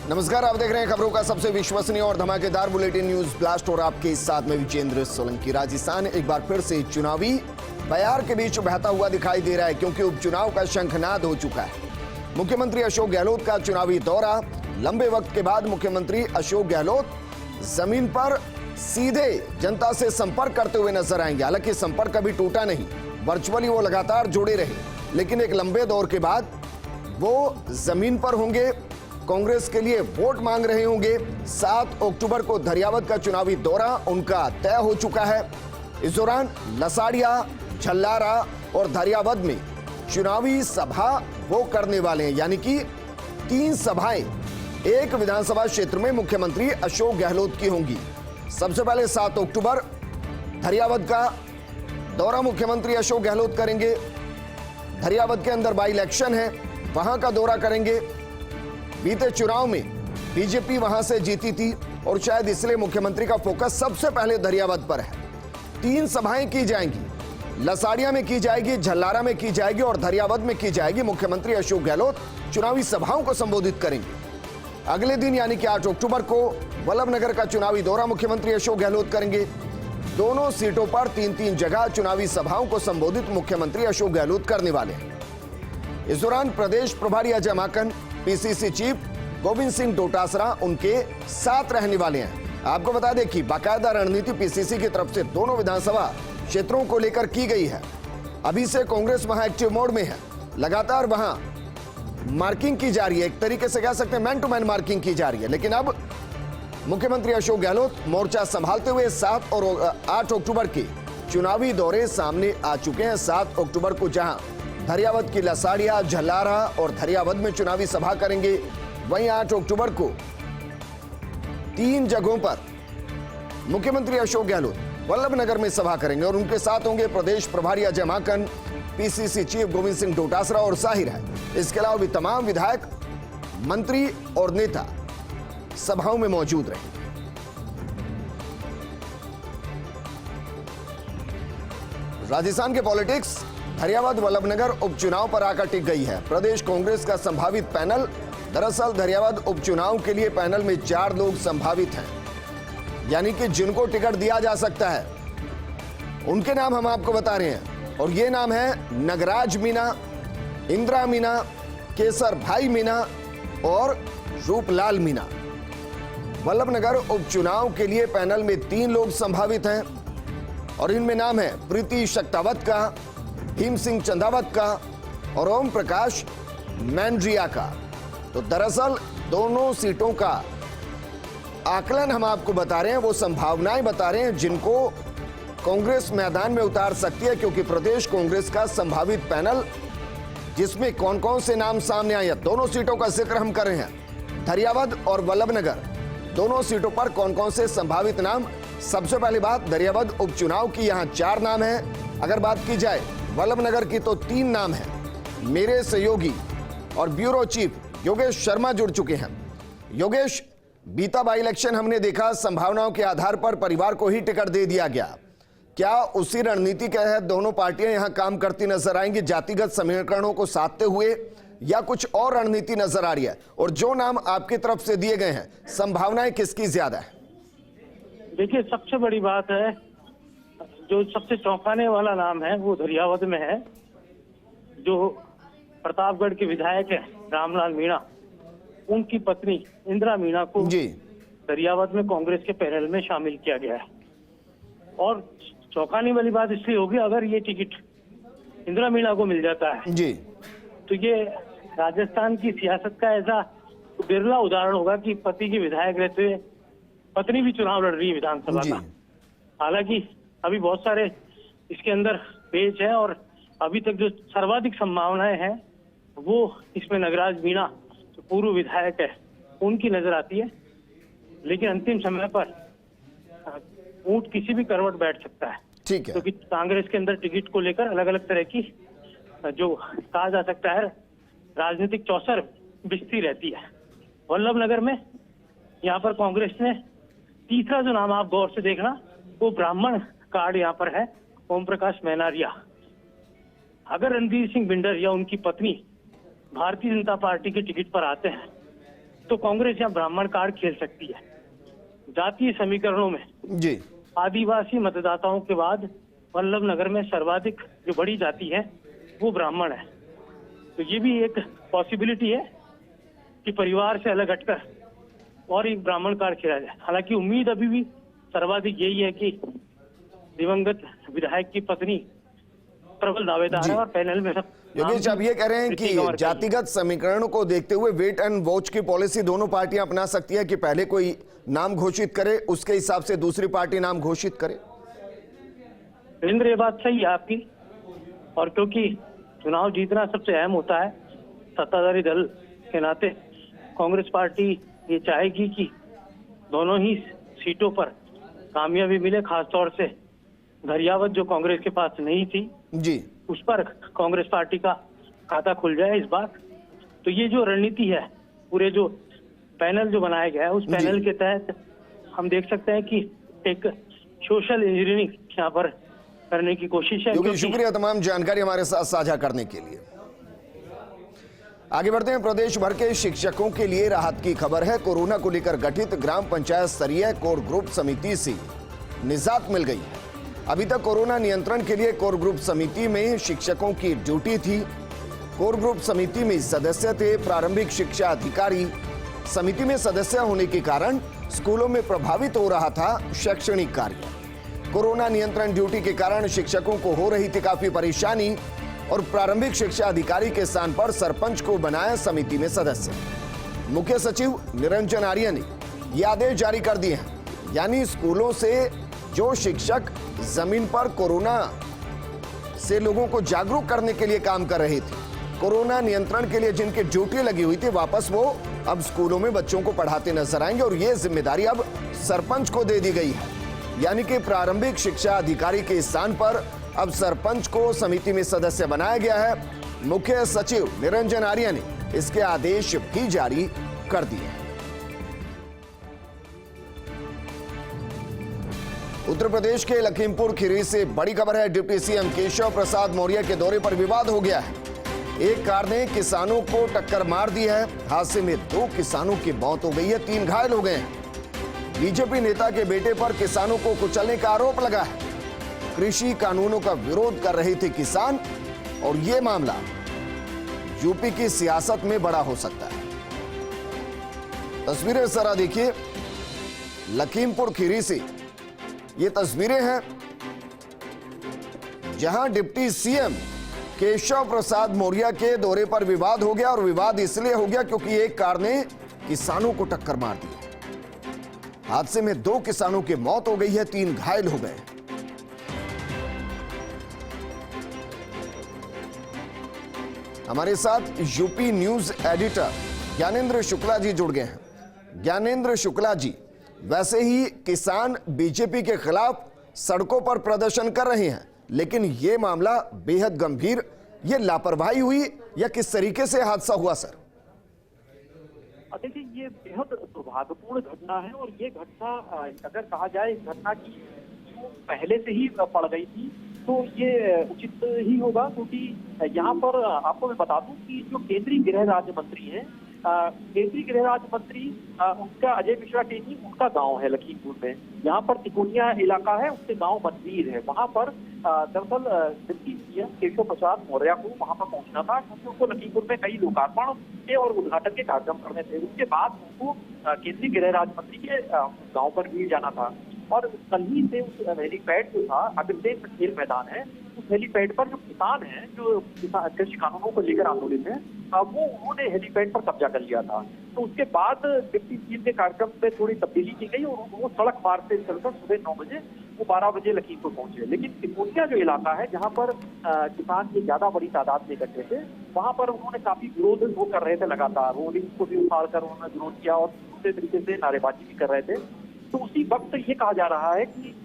नमस्कार, आप देख रहे हैं खबरों का सबसे विश्वसनीय और धमाकेदार बुलेटिन न्यूज ब्लास्ट और आपके साथ में विजेंद्र सोलंकी। राजस्थान एक बार फिर से चुनावी बयार के बीच बहता हुआ दिखाई दे रहा है, क्योंकि उपचुनाव का शंखनाद हो चुका है। मुख्यमंत्री अशोक गहलोत का चुनावी दौरा। लंबे वक्त के बाद मुख्यमंत्री अशोक गहलोत जमीन पर सीधे जनता से संपर्क करते हुए नजर आएंगे। हालांकि संपर्क कभी टूटा नहीं, वर्चुअली वो लगातार जुड़े रहे, लेकिन एक लंबे दौर के बाद वो जमीन पर होंगे, कांग्रेस के लिए वोट मांग रहे होंगे। 7 अक्टूबर को धरियावद का चुनावी दौरा उनका तय हो चुका है। इस दौरान लसाड़िया, झल्लारा और धरियावद में चुनावी सभा वो करने वाले हैं, यानी कि 3 सभाएं एक विधानसभा क्षेत्र में मुख्यमंत्री अशोक गहलोत की होंगी। सबसे पहले 7 अक्टूबर धरियावद का दौरा मुख्यमंत्री अशोक गहलोत करेंगे। धरियावद के अंदर बाई इलेक्शन है, वहां का दौरा करेंगे। बीते चुनाव में बीजेपी वहां से जीती थी और शायद इसलिए मुख्यमंत्री का फोकस सबसे पहले धरियावद पर है। 3 सभाएं की जाएंगी, लसाड़िया में की जाएगी, झल्लारा में की जाएगी और धरियावद में की जाएगी। मुख्यमंत्री अशोक गहलोत चुनावी सभाओं को संबोधित करेंगे। अगले दिन यानी कि 8 अक्टूबर को वल्लभनगर का चुनावी दौरा मुख्यमंत्री अशोक गहलोत करेंगे। दोनों सीटों पर 3-3 जगह चुनावी सभाओं को संबोधित मुख्यमंत्री अशोक गहलोत करने वाले हैं। इस दौरान प्रदेश प्रभारी अजय माकन, पीसीसी चीफ गोविंद सिंह डोटासरा उनके साथ रहने वाले हैं। आपको बता दें कि बाकायदा रणनीति पीसीसी की तरफ से दोनों विधानसभा क्षेत्रों को लेकर की गई है। अभी से कांग्रेस वहां एक्टिव मोड में है, लगातार वहां मार्किंग की जा रही है, एक तरीके से कह सकते हैं मैन टू मैन मार्किंग की जा रही है। लेकिन अब मुख्यमंत्री अशोक गहलोत मोर्चा संभालते हुए 7 और 8 अक्टूबर के चुनावी दौरे सामने आ चुके हैं। 7 अक्टूबर को जहां धरियावद की लसाड़िया, झल्लारा और धरियावद में चुनावी सभा करेंगे, वहीं 8 अक्टूबर को 3 जगहों पर मुख्यमंत्री अशोक गहलोत वल्लभनगर में सभा करेंगे और उनके साथ होंगे प्रदेश प्रभारी अजय माकन, पीसीसी चीफ गोविंद सिंह डोटासरा और जाहिर है इसके अलावा भी तमाम विधायक, मंत्री और नेता सभाओं में मौजूद रहेंगे। राजस्थान के पॉलिटिक्स धरियावद वल्लभनगर उपचुनाव पर आकर टिक गई है। प्रदेश कांग्रेस का संभावित पैनल, दरअसल धरियावद उपचुनाव के लिए पैनल में 4 लोग संभावित हैं, यानी कि जिनको टिकट दिया जा सकता है उनके नाम हम आपको बता रहे हैं। और ये नाम है नगराज मीणा, इंदिरा मीणा, केसर भाई मीणा और रूपलाल मीणा। वल्लभनगर उपचुनाव के लिए पैनल में 3 लोग संभावित हैं और इनमें नाम है प्रीति शक्तावत का, भीम सिंह चंदावत का और ओम प्रकाश मैंड्रिया का। तो दरअसल दोनों सीटों का आकलन हम आपको बता रहे हैं, वो संभावनाएं बता रहे हैं जिनको कांग्रेस मैदान में उतार सकती है, क्योंकि प्रदेश कांग्रेस का संभावित पैनल जिसमें कौन कौन से नाम सामने आए हैं, दोनों सीटों का जिक्र हम कर रहे हैं। धरियावद और वल्लभनगर दोनों सीटों पर कौन कौन से संभावित नाम। सबसे पहली बात धरियावद उपचुनाव की, यहां 4 नाम है। अगर बात की जाए वल्लभनगर की तो 3 नाम है। मेरे सहयोगी और ब्यूरो चीफ योगेश शर्मा जुड़ चुके हैं। योगेश, बीता बाई इलेक्शन हमने देखा संभावनाओं के आधार पर परिवार को ही टिकट दे दिया गया। क्या उसी रणनीति के तहत दोनों पार्टियां यहां काम करती नजर आएंगी, जातिगत समीकरणों को साधते हुए, या कुछ और रणनीति नजर आ रही है? और जो नाम आपकी तरफ से दिए गए हैं, संभावनाएं किसकी ज्यादा है? देखिए, सबसे बड़ी बात है, जो सबसे चौंकाने वाला नाम है वो धरियावद में है। जो प्रतापगढ़ के विधायक है रामलाल मीणा, उनकी पत्नी इंदिरा मीणा को धरियावद में कांग्रेस के पैनल में शामिल किया गया है। और चौंकाने वाली बात इसलिए होगी, अगर ये टिकट इंदिरा मीणा को मिल जाता है जी, तो ये राजस्थान की सियासत का ऐसा बिरला उदाहरण होगा कि पति के विधायक रहते हुए पत्नी भी चुनाव लड़ रही है विधानसभा का। हालांकि अभी बहुत सारे इसके अंदर पेच है और अभी तक जो सर्वाधिक संभावनाएं हैं वो इसमें नगराज मीणा जो पूर्व विधायक है उनकी नजर आती है। लेकिन अंतिम समय पर ऊंट किसी भी करवट बैठ सकता है, ठीक है, क्योंकि कांग्रेस के अंदर टिकट को लेकर अलग अलग तरह की जो कहा जा सकता है राजनीतिक चौसर बिस्ती रहती है। वल्लभनगर में यहाँ पर कांग्रेस ने तीसरा जो नाम, आप गौर से देखना, वो ब्राह्मण कार्ड यहाँ पर है, ओम प्रकाश मैनारिया। अगर रणधीर सिंह बिंडर या उनकी पत्नी भारतीय जनता पार्टी के टिकट पर आते हैं तो कांग्रेस यहाँ ब्राह्मण कार्ड खेल सकती है। जातीय समीकरणों में जी आदिवासी मतदाताओं के बाद वल्लभ नगर में सर्वाधिक जो बड़ी जाति है वो ब्राह्मण है। तो ये भी एक पॉसिबिलिटी है कि परिवार से अलग हटकर और एक ब्राह्मण कार्ड खेला जाए। हालांकि उम्मीद अभी भी सर्वाधिक यही है कि दिवंगत विधायक की पत्नी प्रबल दावेदार है और पैनल में सब योगेश, आप ये कह रहे हैं कि जातिगत समीकरणों को देखते हुए वेट एंड वॉच की पॉलिसी दोनों पार्टियां अपना सकती है कि पहले कोई नाम घोषित करे, उसके हिसाब से दूसरी पार्टी नाम घोषित करे। वीरेंद्र, ये बात सही है आपकी। और क्योंकि चुनाव जीतना सबसे अहम होता है, सत्ताधारी दल के नाते कांग्रेस पार्टी ये चाहेगी कि दोनों ही सीटों पर कामयाबी मिले। खासतौर से धरियावत जो कांग्रेस के पास नहीं थी जी, उस पर कांग्रेस पार्टी का खाता खुल जाए इस बार। तो ये जो रणनीति है, पूरे जो पैनल जो बनाया गया है, उस पैनल के तहत हम देख सकते हैं कि एक सोशल इंजीनियरिंग यहाँ पर करने की कोशिश है। योगेश, शुक्रिया तमाम जानकारी हमारे साथ साझा करने के लिए। आगे बढ़ते हैं। प्रदेश भर के शिक्षकों के लिए राहत की खबर है। कोरोना को लेकर गठित ग्राम पंचायत स्तरीय कोर ग्रुप समिति से निजात मिल गई। अभी तक कोरोना नियंत्रण के लिए कोर ग्रुप समिति में शिक्षकों की ड्यूटी थी। कोर ग्रुप समिति में सदस्य थे प्रारंभिक शिक्षा अधिकारी। समिति में सदस्य होने के कारण स्कूलों में प्रभावित हो रहा था शैक्षणिक कार्य। कोरोना नियंत्रण ड्यूटी के कारण शिक्षकों को हो रही थी काफी परेशानी और प्रारंभिक शिक्षा अधिकारी के स्थान पर सरपंच को बनाया समिति में सदस्य। मुख्य सचिव निरंजन आर्य ने ये आदेश जारी कर दिए हैं, यानी स्कूलों से जो शिक्षक जमीन पर कोरोना से लोगों को जागरूक करने के लिए काम कर रहे थे, कोरोना नियंत्रण के लिए जिनकी ड्यूटी लगी हुई थी, वापस वो अब स्कूलों में बच्चों को पढ़ाते नजर आएंगे और ये जिम्मेदारी अब सरपंच को दे दी गई है। यानी कि प्रारंभिक शिक्षा अधिकारी के स्थान पर अब सरपंच को समिति में सदस्य बनाया गया है। मुख्य सचिव निरंजन आर्य ने इसके आदेश भी जारी कर दिए। उत्तर प्रदेश के लखीमपुर खीरी से बड़ी खबर है। डिप्टी सीएम केशव प्रसाद मौर्य के दौरे पर विवाद हो गया है। एक कार ने किसानों को टक्कर मार दी है। हादसे में 2 किसानों की मौत हो गई है, 3 घायल हो गए हैं। बीजेपी नेता के बेटे पर किसानों को कुचलने का आरोप लगा है। कृषि कानूनों का विरोध कर रहे थे किसान और यह मामला यूपी की सियासत में बड़ा हो सकता है। तस्वीरें जरा देखिए, लखीमपुर खीरी से ये तस्वीरें हैं जहां डिप्टी सीएम केशव प्रसाद मौर्य के दौरे पर विवाद हो गया और विवाद इसलिए हो गया क्योंकि एक कार ने किसानों को टक्कर मार दी। हादसे में 2 किसानों की मौत हो गई है, 3 घायल हो गए। हमारे साथ UP news editor Gyanendra Shukla ji जुड़ गए हैं। ज्ञानेंद्र शुक्ला जी, वैसे ही किसान बीजेपी के खिलाफ सड़कों पर प्रदर्शन कर रहे हैं, लेकिन यह मामला बेहद गंभीर, यह लापरवाही हुई या किस तरीके से हादसा हुआ सर? देखिए, ये बेहद दुर्भाग्यपूर्ण घटना है और ये घटना अगर कहा जाए इस घटना की जो पहले से ही पड़ गई थी तो ये उचित ही होगा, क्योंकि यहाँ पर आपको मैं बता दूं कि जो केंद्रीय गृह राज्य मंत्री हैं, केंद्रीय गृह राज्य मंत्री उनका अजय मिश्रा टेनी, उनका गांव है लखीमपुर में। यहाँ पर तिकोनिया इलाका है, उसके गांव मनवीर है। वहाँ पर दरअसल डिप्टी सीएम केशव प्रसाद मौर्य को वहाँ पर पहुंचना था, क्योंकि उनको लखीमपुर में कई लोकार्पण के और उद्घाटन के कार्यक्रम करने थे। उसके बाद उनको केंद्रीय गृह राज्य मंत्री के गाँव पर भी जाना था और कल ही से उस हेलीपैड जो था, अग्रसेन खेल मैदान है, उस हेलीपैड पर जो किसान हैं, जो कृषि कानूनों को लेकर आंदोलित हैं, वो उन्होंने हेलीपैड पर कब्जा कर लिया था। तो उसके बाद डिप्टी सीएम के कार्यक्रम में थोड़ी तब्दीली की गई और वो सड़क मार्ग से चलकर सुबह 9 बजे वो 12 बजे लखीमपुर पहुंचे। लेकिन तिकोनिया जो इलाका है, जहाँ पर किसान की ज्यादा बड़ी तादाद में इकट्ठे थे, वहां पर उन्होंने काफी विरोध वो कर रहे थे लगातार। होर्डिंग को भी उखाड़ कर उन्होंने विरोध किया और दूसरे तरीके से नारेबाजी भी कर रहे थे। तो उसी वक्त ये कहा जा रहा है कि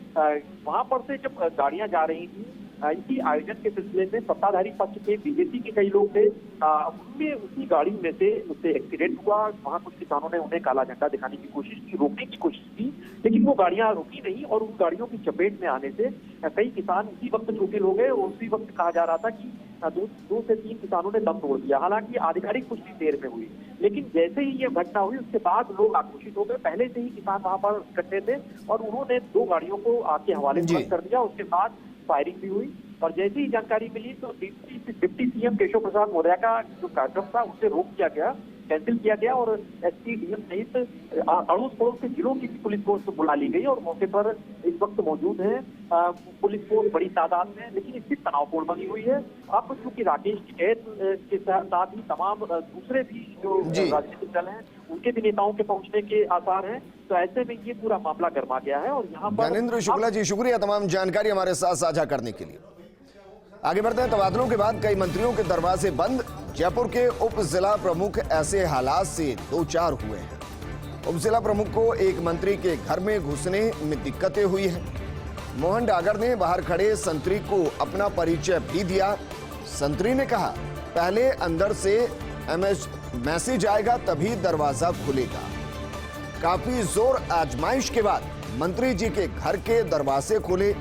वहां पर से जब गाड़ियां जा रही थी, इसी आयोजन के सिलसिले में सत्ताधारी पक्ष के बीजेपी के कई लोग थे, उनमें उसी गाड़ी में से उससे एक्सीडेंट हुआ। वहां कुछ किसानों ने उन्हें काला झंडा दिखाने की कोशिश की, रोकने की कोशिश की, लेकिन वो गाड़ियां रुकी नहीं और उन गाड़ियों की चपेट में आने से कई किसान उसी वक्त चोटिल हो गए। और उसी वक्त कहा जा रहा था कि दो से तीन किसानों ने दम तोड़ दिया। हालांकि आधिकारिक पुष्टि देर में हुई, लेकिन जैसे ही ये घटना हुई उसके बाद लोग आक्रोशित हो गए। पहले से ही किसान वहां पर इकट्ठे थे और उन्होंने 2 गाड़ियों को आग के हवाले कर दिया। उसके बाद फायरिंग भी हुई और जैसे ही जानकारी मिली तो डिप्टी सीएम केशव प्रसाद मौर्य का जो कार्यक्रम था उसे रोक दिया गया, कैंसिल किया गया और एसपी डीएम सहित अड़ोस पड़ोस के जिलों की पुलिस फोर्स बुला ली गई और मौके पर इस वक्त मौजूद है पुलिस फोर्स बड़ी तादाद में, लेकिन स्थिति तनावपूर्ण बनी हुई है। अब चूंकि राकेश टिकैत के साथ ही तमाम दूसरे भी जो राजनीतिक दल हैं उनके भी नेताओं के पहुंचने के आसार हैं, तो ऐसे में ये पूरा मामला गर्मा गया है। और यहाँ पर ज्ञानेंद्र शुक्ला जी, शुक्रिया तमाम जानकारी हमारे साथ साझा करने के लिए। आगे बढ़ते हैं। तबादलों के बाद कई मंत्रियों के दरवाजे बंद। जयपुर के उप जिला प्रमुख ऐसे हालात से दो चार हुए हैं। उप जिला प्रमुख को एक मंत्री के घर में घुसने में दिक्कतें हुई हैं। मोहन डागर ने बाहर खड़े संतरी को अपना परिचय भी दिया। संतरी ने कहा, पहले अंदर से मैसेज आएगा तभी दरवाजा खुलेगा। काफी जोर आजमाइश के बाद मंत्री जी के घर के दरवाजे खुले।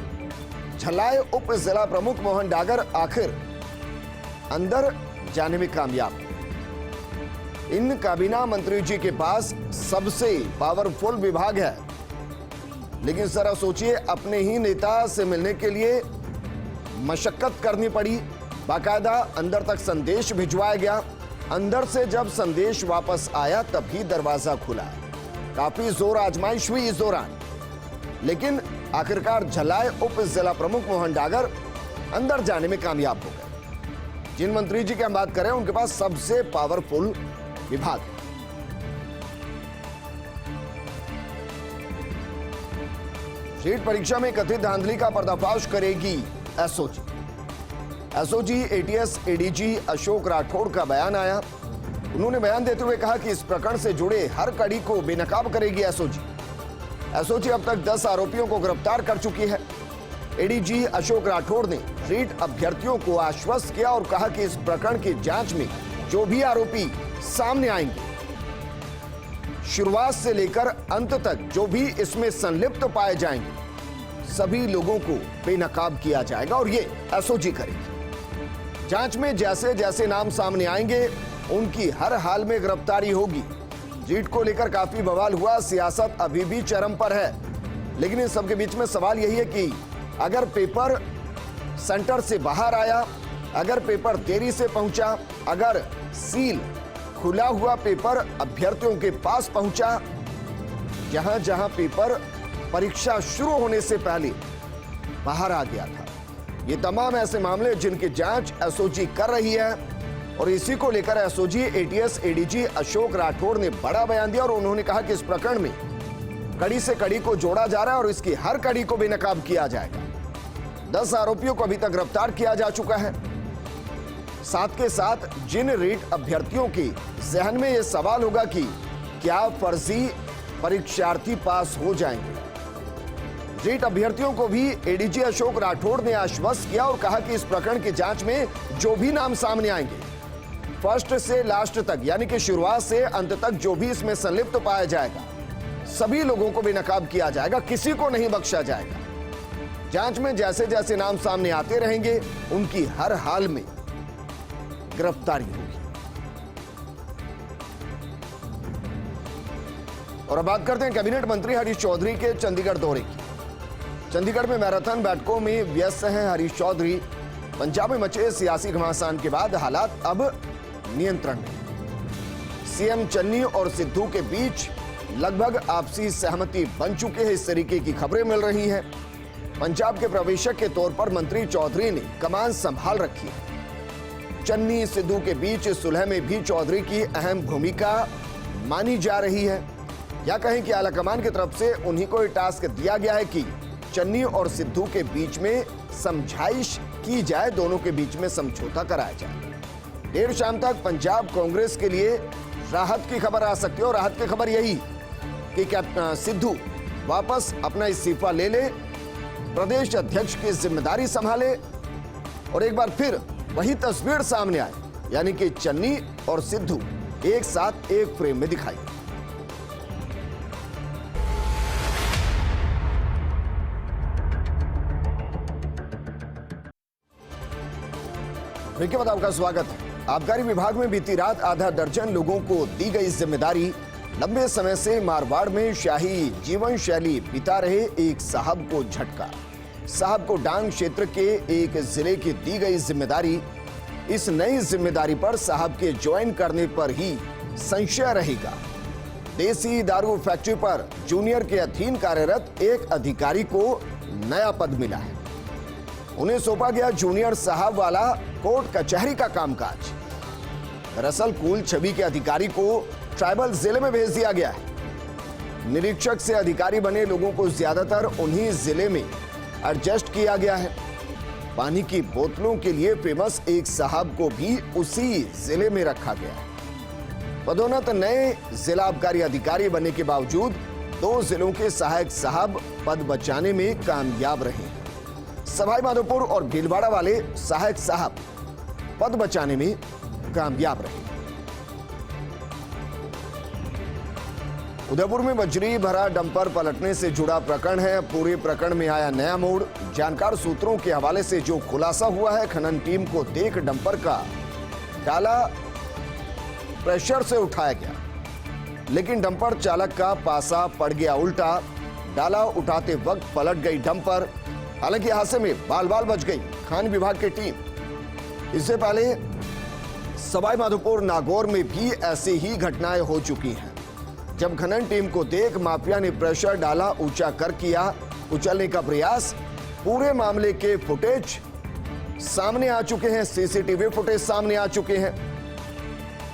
झल्लाए उप जिला प्रमुख मोहन डागर आखिर अंदर जाने में कामयाब। इन काबीना मंत्री जी के पास सबसे पावरफुल विभाग है, लेकिन जरा सोचिए, अपने ही नेता से मिलने के लिए मशक्कत करनी पड़ी। बाकायदा अंदर तक संदेश भिजवाया गया। अंदर से जब संदेश वापस आया तभी दरवाजा खुला। काफी जोर आजमाइश हुई इस दौरान, लेकिन आखिरकार झल्लाए उप जिला प्रमुख मोहन डागर अंदर जाने में कामयाब हो गए। जिन मंत्री जी की हम बात करें उनके पास सबसे पावरफुल विभाग। शीट परीक्षा में कथित धांधली का पर्दाफाश करेगी SOG. SOG ATS ADG Ashok Rathore का बयान आया। उन्होंने बयान देते हुए कहा कि इस प्रकरण से जुड़े हर कड़ी को बेनकाब करेगी एसओजी। एसओजी अब तक 10 आरोपियों को गिरफ्तार कर चुकी है। एडीजी अशोक राठौड़ ने रीट अभ्यर्थियों को आश्वस्त किया और कहा कि इस प्रकरण की जांच में जो भी आरोपी सामने आएंगे, शुरुआत से लेकर अंत तक जो भी इसमें संलिप्त पाए जाएंगे, सभी लोगों को बेनकाब किया जाएगा और ये एसओजी करेगी। जांच में जैसे जैसे नाम सामने आएंगे उनकी हर हाल में गिरफ्तारी होगी। रीट को लेकर काफी बवाल हुआ। सियासत अभी भी चरम पर है, लेकिन इन सबके बीच में सवाल यही है कि अगर पेपर सेंटर से बाहर आया, अगर पेपर देरी से पहुंचा, अगर सील खुला हुआ पेपर अभ्यर्थियों के पास पहुंचा, जहां जहां पेपर परीक्षा शुरू होने से पहले बाहर आ गया था, ये तमाम ऐसे मामले जिनकी जांच एसओजी कर रही है। और इसी को लेकर SOG ATS ADG Ashok Rathore ने बड़ा बयान दिया और उन्होंने कहा कि इस प्रकरण में कड़ी से कड़ी को जोड़ा जा रहा है और इसकी हर कड़ी को बेनकाब किया जाएगा। 10 आरोपियों को अभी तक गिरफ्तार किया जा चुका है। साथ के साथ जिन रीट अभ्यर्थियों के जहन में यह सवाल होगा कि क्या फर्जी परीक्षार्थी पास हो जाएंगे, रीट अभ्यर्थियों को भी एडीजी अशोक राठौड़ ने आश्वस्त किया और कहा कि इस प्रकरण की जांच में जो भी नाम सामने आएंगे, फर्स्ट से लास्ट तक, यानी कि शुरुआत से अंत तक जो भी इसमें संलिप्त पाया जाएगा, सभी लोगों को बेनकाब किया जाएगा, किसी को नहीं बख्शा जाएगा। जांच में जैसे जैसे नाम सामने आते रहेंगे उनकी हर हाल में गिरफ्तारी होगी। और अब बात करते हैं कैबिनेट मंत्री हरीश चौधरी के चंडीगढ़ दौरे की। चंडीगढ़ में मैराथन बैठकों में व्यस्त हैं हरीश चौधरी। पंजाब में मचे सियासी घमासान के बाद हालात अब नियंत्रण में। सीएम चन्नी और सिद्धू के बीच लगभग आपसी सहमति बन चुके हैं, इस तरीके की खबरें मिल रही हैं। पंजाब के प्रवेशक के तौर पर मंत्री चौधरी ने कमान संभाल रखी है। चन्नी सिद्धू के बीच सुलह में भी चौधरी की अहम भूमिका मानी जा रही है। या कहें कि आलाकमान की तरफ से उन्हीं को ये टास्क दिया गया है कि चन्नी और सिद्धू के बीच में समझाइश की जाए, दोनों के बीच में समझौता कराया जाए। देर शाम तक पंजाब कांग्रेस के लिए राहत की खबर आ सकती है और राहत की खबर यही कि कैप्टन सिद्धू वापस अपना इस्तीफा ले ले, प्रदेश अध्यक्ष की जिम्मेदारी संभाले और एक बार फिर वही तस्वीर सामने आए, यानी कि चन्नी और सिद्धू एक साथ एक फ्रेम में दिखाई। ब्रेक के बाद आपका स्वागत है। आबकारी विभाग में बीती रात आधा दर्जन लोगों को दी गई जिम्मेदारी। लंबे समय से मारवाड़ में शाही जीवन शैली बिता रहे एक साहब को झटका। साहब को डांग क्षेत्र के एक जिले की दी गई जिम्मेदारी। इस नई जिम्मेदारी पर साहब के ज्वाइन करने पर ही संशय रहेगा। देसी दारू फैक्ट्री पर जूनियर के अधीन कार्यरत एक अधिकारी को नया पद मिला है। उन्हें सौंपा गया जूनियर साहब वाला कोर्ट कचहरी का कामकाज। दरअसल कुल छवि के अधिकारी को ट्राइबल जिले में भेज दिया गया है। निरीक्षक से अधिकारी बने लोगों को ज्यादातर उन्हीं जिले में एडजस्ट किया गया है। पानी की बोतलों के लिए फेमस एक साहब को भी उसी जिले में रखा गया है। पदोन्नत नए जिला आबकारी अधिकारी बनने के बावजूद 2 जिलों के सहायक साहब पद बचाने में कामयाब रहे हैं। सवाई माधोपुर और भीलवाड़ा वाले सहायक साहब पद बचाने में कामयाब रहे। उदयपुर में बजरी भरा डंपर पलटने से जुड़ा प्रकरण है। पूरे प्रकरण में आया नया मोड़। जानकार सूत्रों के हवाले से जो खुलासा हुआ है, खनन टीम को देख डंपर का डाला प्रेशर से उठाया गया, लेकिन डंपर चालक का पासा पड़ गया उल्टा। डाला उठाते वक्त पलट गई डंपर। हालांकि हादसे में बाल बाल बच गई खान विभाग की टीम। इससे पहले सवाई माधोपुर नागौर में भी ऐसी ही घटनाएं हो चुकी हैं। जब खनन टीम को देख माफिया ने प्रेशर डाला, ऊंचा कर किया उछलने का प्रयास। पूरे मामले के फुटेज सामने आ चुके हैं, सीसीटीवी फुटेज सामने आ चुके हैं।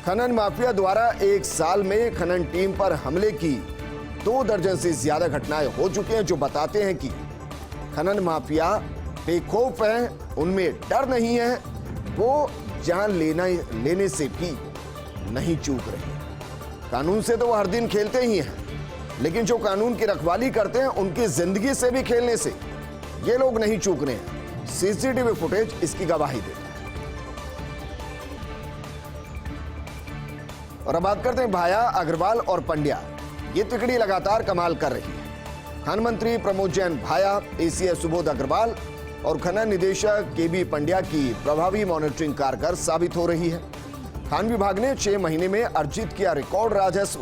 खनन माफिया द्वारा 1 साल में खनन टीम पर हमले की 2 दर्जन से ज्यादा घटनाएं हो चुकी हैं, जो बताते हैं कि खनन माफिया बेखौफ है, उनमें डर नहीं है, वो जान लेने से भी नहीं चूक रहे। कानून से तो वो हर दिन खेलते ही हैं, लेकिन जो कानून की रखवाली करते हैं उनकी जिंदगी से भी खेलने से ये लोग नहीं चूक रहे हैं। सीसीटीवी फुटेज इसकी गवाही देता है। और अब बात करते हैं भाया, अग्रवाल और पंड्या। ये तिकड़ी लगातार कमाल कर रही है। खान मंत्री प्रमोद जैन भाया, एसीएस सुबोध अग्रवाल और खनन निदेशक केबी पंड्या की प्रभावी मॉनिटरिंग कारगर साबित हो रही है। खान विभाग ने 6 महीने में अर्जित किया रिकॉर्ड राजस्व।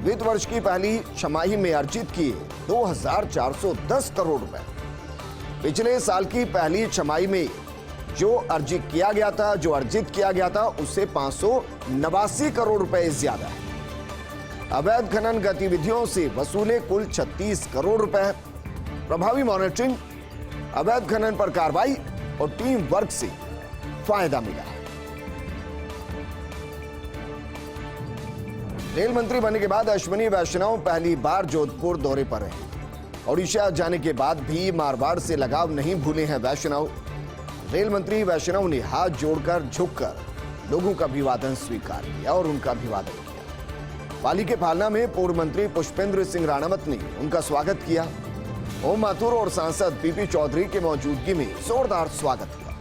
वित्त वर्ष की पहली छमाही में अर्जित किए 2410 करोड़ रुपए। पिछले साल की पहली छमाही में जो अर्जित किया गया था उससे 589 करोड़ रुपए ज्यादा है। अवैध खनन गतिविधियों से वसूले कुल 36 करोड़ रुपए। प्रभावी मॉनिटरिंग, अवैध खनन पर कार्रवाई और टीम वर्क से फायदा मिला है। रेल मंत्री बनने के बाद अश्विनी वैष्णव पहली बार जोधपुर दौरे पर रहे। ओडिशा जाने के बाद भी मारवाड़ से लगाव नहीं भूले हैं वैष्णव। रेल मंत्री वैष्णव ने हाथ जोड़कर झुककर लोगों का अभिवादन स्वीकार किया और उनका अभिवादन किया। पाली के फालना में पूर्व मंत्री पुष्पेंद्र सिंह राणावत ने उनका स्वागत किया। ओम माथुर और सांसद पीपी चौधरी के मौजूदगी में जोरदार स्वागत हुआ।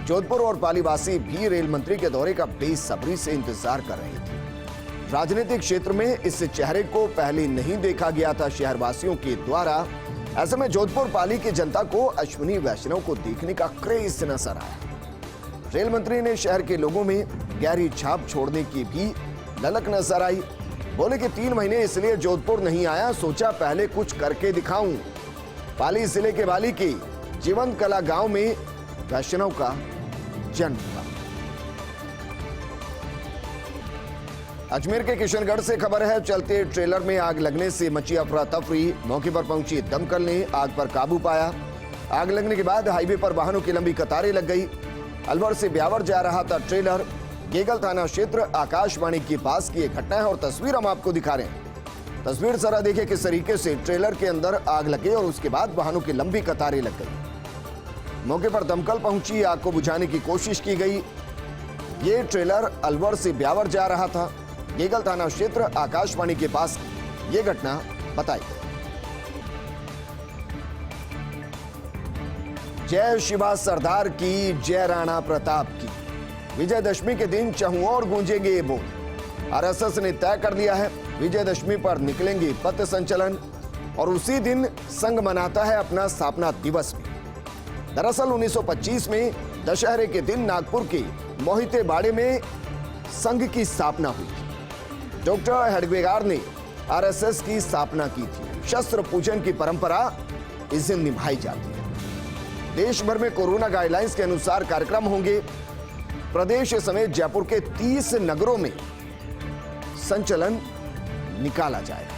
जोधपुर और पाली वासी भी रेल मंत्री के दौरे का बेसब्री से इंतजार कर रहे थे। राजनीतिक क्षेत्र में इस चेहरे को पहले नहीं देखा गया था शहरवासियों के द्वारा। ऐसे में जोधपुर पाली की जनता को अश्विनी वैष्णव को देखने का क्रेज नजर आया। रेल मंत्री ने शहर के लोगों में गहरी छाप छोड़ने की भी ललक नजर आई। बोले कि 3 महीने इसलिए जोधपुर नहीं आया, सोचा पहले कुछ करके दिखाऊं। पाली जिले के वाली के जीवन कला गांव में वैष्णव का जन्म हुआ। अजमेर के किशनगढ़ से खबर है, चलते ट्रेलर में आग लगने से मची अफरा तफरी। मौके पर पहुंची दमकल ने आग पर काबू पाया। आग लगने के बाद हाईवे पर वाहनों की लंबी कतारें लग गई। अलवर से ब्यावर जा रहा था ट्रेलर। गेगल थाना क्षेत्र आकाशवाणी के पास की एक घटना है और तस्वीर हम आपको दिखा रहे हैं। तस्वीर जरा देखिए किस तरीके से ट्रेलर के अंदर आग लगे और उसके बाद वाहनों की लंबी कतारें लग गई। मौके पर दमकल पहुंची, आग को बुझाने की कोशिश की गई। ये ट्रेलर अलवर से ब्यावर जा रहा था। गेगल थाना क्षेत्र आकाशवाणी के पास ये घटना बताई गई। जय शिवा सरदार की, जय राणा प्रताप की। विजयदशमी के दिन चहुओर गूंजेंगे ये बोल। आरएसएस ने तय कर लिया है, विजयदशमी पर निकलेंगे पथ संचलन और उसी दिन संघ मनाता है अपना स्थापना दिवस भी। दरअसल 1925 में दशहरे के दिन नागपुर के मोहिते बाड़े में संघ की स्थापना हुई। डॉक्टर हेडगेवार ने आरएसएस की स्थापना की थी। शस्त्र पूजन की परंपरा इस दिन निभाई जाती है। देश भर में कोरोना गाइडलाइंस के अनुसार कार्यक्रम होंगे। प्रदेश समेत जयपुर के 30 नगरों में संचलन निकाला जाएगा।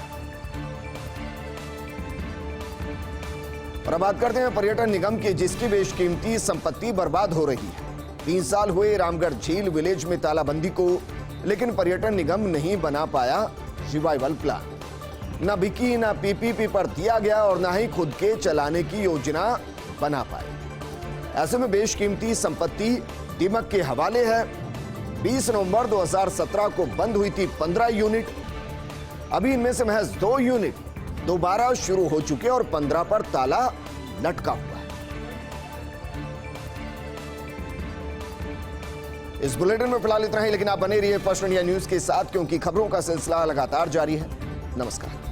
और अब बात करते हैं पर्यटन निगम की, जिसकी बेशकीमती संपत्ति बर्बाद हो रही है। 3 साल हुए रामगढ़ झील विलेज में तालाबंदी को, लेकिन पर्यटन निगम नहीं बना पाया रिवाइवल प्लान। न बिकी न पीपीपी पर दिया गया और न ही खुद के चलाने की योजना बना पाए। ऐसे में बेशकीमती संपत्ति दीमक के हवाले है। 20 नवंबर 2017 को बंद हुई थी 15 यूनिट। अभी इनमें से महज 2 यूनिट दोबारा शुरू हो चुके और 15 पर ताला लटका हुआ है। इस बुलेटिन में फिलहाल इतना ही, लेकिन आप बने रहिए फर्स्ट इंडिया न्यूज के साथ, क्योंकि खबरों का सिलसिला लगातार जारी है। नमस्कार।